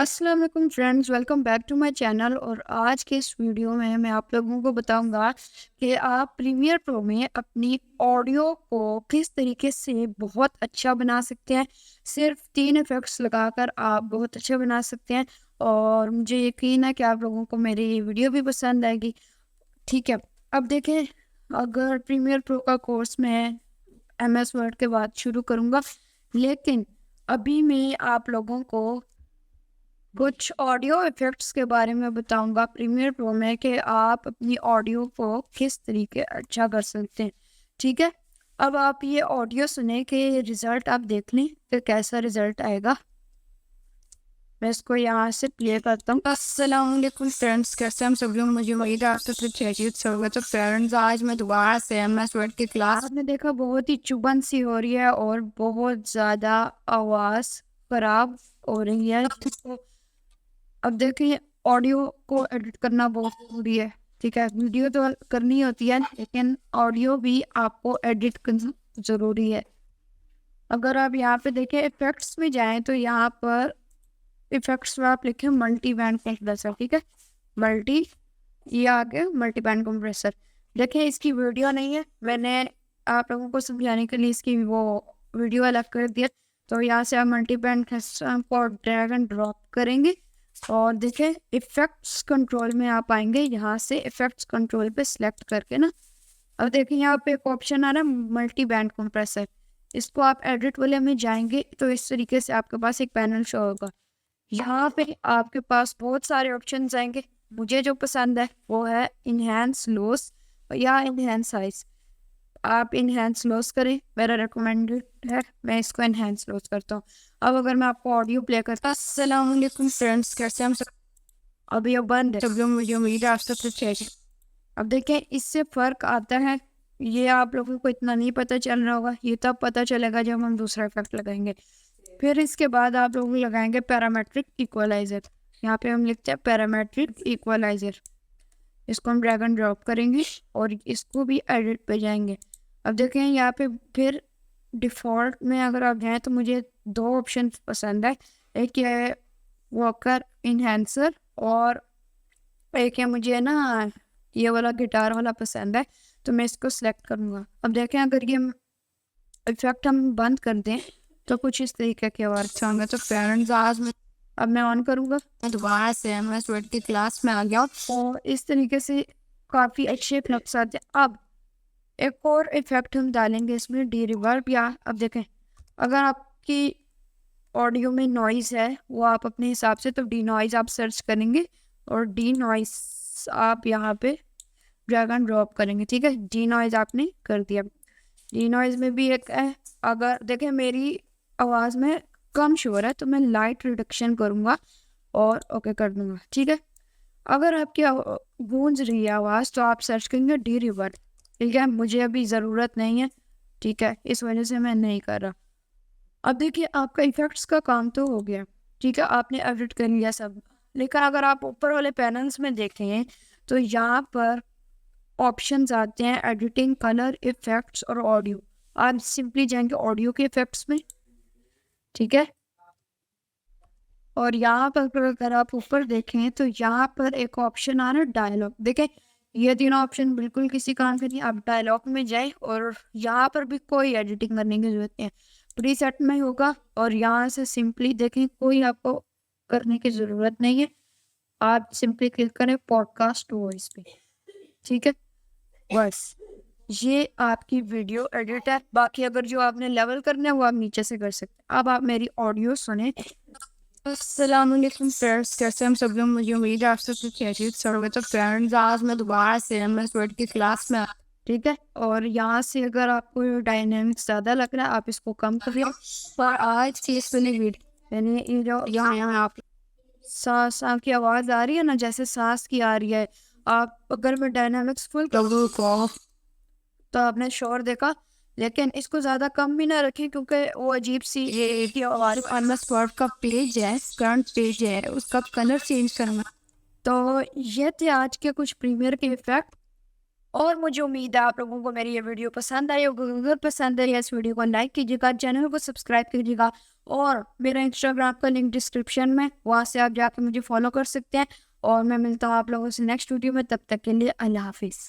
अस्सलाम वालेकुम friends, welcome back to my channel. और आज के इस वीडियो में मैं आप लोगों को बताऊंगा कि आप प्रीमियर प्रो में अपनी ऑडियो को किस तरीके से बहुत अच्छा बना सकते हैं। सिर्फ 3 इफ़ेक्ट्स लगाकर आप बहुत अच्छा बना सकते हैं और मुझे यकीन है कि आप लोगों को मेरी ये वीडियो भी पसंद आएगी। ठीक है, अब देखें, अगर प्रीमियर प्रो का कोर्स मैं MS वर्ड के बाद शुरू करूँगा, लेकिन अभी मैं आप लोगों को कुछ ऑडियो इफ़ेक्ट्स के बारे में बताऊंगा प्रीमियर प्रो में कि आप अपनी ऑडियो को किस तरीके अच्छा कर सकते हैं। ठीक है, अब आप ये ऑडियो सुने कि रिज़ल्ट आप देख लें कि कैसा रिज़ल्ट आएगा। मैं इसको यहाँ से प्ले करता हूँ। अस्सलाम वालेकुम फ्रेंड्स, कैसे हम सब लोग? मुझे उम्मीद है आप सब कुछ खैरियत से होगा। तो फ्रेंड्स, आज मैं दोबारा से MS वर्ड की क्लास आपने देखा बहुत ही चुभन सी हो रही है और बहुत ज़्यादा आवाज़ ख़राब हो रही है। अब देखिए, ऑडियो को एडिट करना बहुत ज़रूरी है। ठीक है, वीडियो तो करनी होती है लेकिन ऑडियो भी आपको एडिट करना ज़रूरी है। अगर आप यहाँ पे देखें इफ़ेक्ट्स में जाएं तो यहाँ पर इफ़ेक्ट्स में आप लिखें मल्टी बैंड कंप्रेसर। ठीक है, मल्टी, ये आ गया मल्टी बैंड कंप्रेसर। देखिए, इसकी वीडियो नहीं है, मैंने आप लोगों को समझाने के लिए इसकी वो वीडियो अलग कर दिया। तो यहाँ से आप मल्टी बैंड कंप्रेसर को ड्रैग एंड ड्रॉप करेंगे और देखिए इफ़ेक्ट्स कंट्रोल में आप आएंगे। यहाँ से इफ़ेक्ट्स कंट्रोल पे सिलेक्ट करके ना, अब देखिए यहाँ पे एक ऑप्शन आ रहा है मल्टी बैंड कंप्रेसर। इसको आप एडिट वाले में जाएंगे तो इस तरीके से आपके पास एक पैनल शो होगा। यहाँ पे आपके पास बहुत सारे ऑप्शंस आएंगे। मुझे जो पसंद है वो है इनहेंस लॉस या इनहेंस साइज। आप इनहेंस लॉस करें, मेरा रिकमेंडेड है, मैं इसको इनहेंस लॉस करता हूँ। अब अगर मैं आपको ऑडियो प्ले करता हूँ, अस्सलाम वालेकुम फ्रेंड्स, कैसे हम सब? अभी ये बंद है, सब लोग मुझे उम्मीद है आप सब कुछ है। अब देखें, इससे फ़र्क आता है। ये आप लोगों को इतना नहीं पता चल रहा होगा, ये तब पता चलेगा जब हम दूसरा इफेक्ट लगाएंगे। फिर इसके बाद आप लोग लगाएंगे पैरामेट्रिक इक्वलाइज़र। यहाँ पे हम लिखते हैं पैरामेट्रिक इक्वलाइज़र। इसको हम ड्रैग एंड ड्रॉप करेंगे और इसको भी एडिट पे जाएंगे। अब देखें यहाँ पे फिर डिफ़ॉल्ट में अगर आप जाएँ तो मुझे 2 ऑप्शन पसंद है। एक है वॉकर इन्हेंसर और एक है मुझे ना ये वाला गिटार वाला पसंद है, तो मैं इसको सिलेक्ट करूँगा। अब देखें, अगर ये इफेक्ट हम बंद कर दें तो कुछ इस तरीके की आवाज़ अच्छा होगा। तो फ्रेंड्स, आज में अब मैं ऑन करूँगा, मैं दोबारा से MS वर्ड की क्लास में आ गया और इस तरीके से काफ़ी अच्छे इफेक्ट्स आते हैं। अब एक और इफेक्ट हम डालेंगे इसमें, डी रिवर्ब। या अब देखें, अगर आपकी ऑडियो में नॉइज़ है वो आप अपने हिसाब से, तो डी नॉइज़ आप सर्च करेंगे और डी नॉइज़ आप यहाँ पे ड्रैग एंड ड्रॉप करेंगे। ठीक है, डी नॉइज़ आपने कर दिया। डी नॉइज़ में भी एक है, अगर देखें मेरी आवाज़ में कम शोर है तो मैं लाइट रिडक्शन करूँगा और ओके कर दूँगा। ठीक है, अगर आपकी गूंज रही है आवाज़ तो आप सर्च करेंगे डी रिवर्ब। ठीक है, मुझे अभी ज़रूरत नहीं है, ठीक है, इस वजह से मैं नहीं कर रहा। अब देखिए, आपका इफ़ेक्ट्स का काम तो हो गया। ठीक है, आपने एडिट कर लिया सब, लेकिन अगर आप ऊपर वाले पैनल्स में देखें तो यहाँ पर ऑप्शंस आते हैं एडिटिंग, कलर, इफ़ेक्ट्स और ऑडियो। आप सिंपली जाएंगे ऑडियो के इफ़ेक्ट्स में। ठीक है, और यहाँ पर अगर आप ऊपर देखें तो यहाँ पर एक ऑप्शन आ रहा है डायलॉग। देखें, ये तीनों ऑप्शन बिल्कुल किसी काम के नहीं। आप डायलॉग में जाए और यहाँ पर भी कोई एडिटिंग करने की जरूरत नहीं है, प्रीसेट में होगा। और यहाँ से सिंपली देखें, कोई आपको करने की ज़रूरत नहीं है, आप सिंपली क्लिक करें पॉडकास्ट वॉइस पे। ठीक है, बस ये आपकी वीडियो एडिट है। बाकी अगर जो आपने लेवल करना है वो आप नीचे से कर सकते हैं। अब आप मेरी ऑडियो सुने। अस्सलाम वालेकुम फ्रेंड्स, कैसे हम सब लोग? मुझे उम्मीद है आप सब कुछ खैरियत से होंगे। तो फ्रेंड्स, आज मैं दोबारा से MS वर्ड की क्लास में ठीक है, और यहाँ से अगर आपको डायनेमिक्स ज़्यादा लग रहा है आप इसको कम करिए। पर आज की इस वीडियो यानी ये जो यहाँ आप सांस की आवाज़ आ रही है ना, जैसे सांस की आ रही है, आप अगर मैं डायनेमिक्स फुल कर दूँ तो आपने शोर देखा। लेकिन इसको ज़्यादा कम भी ना रखें क्योंकि वो अजीब सी ये हमारे MS वर्ड का पेज है, करंट पेज है, उसका कलर चेंज करना। तो ये थे आज के कुछ प्रीमियर के इफ़ेक्ट। और मुझे उम्मीद है आप लोगों को मेरी ये वीडियो पसंद आई होगी। अगर पसंद आई इस वीडियो को लाइक कीजिएगा, चैनल को सब्सक्राइब कीजिएगा और मेरा इंस्टाग्राम का लिंक डिस्क्रिप्शन में, वहाँ से आप जाकर मुझे फॉलो कर सकते हैं। और मैं मिलता हूँ आप लोगों से नेक्स्ट वीडियो में, तब तक के लिए अल्लाह हाफिज़।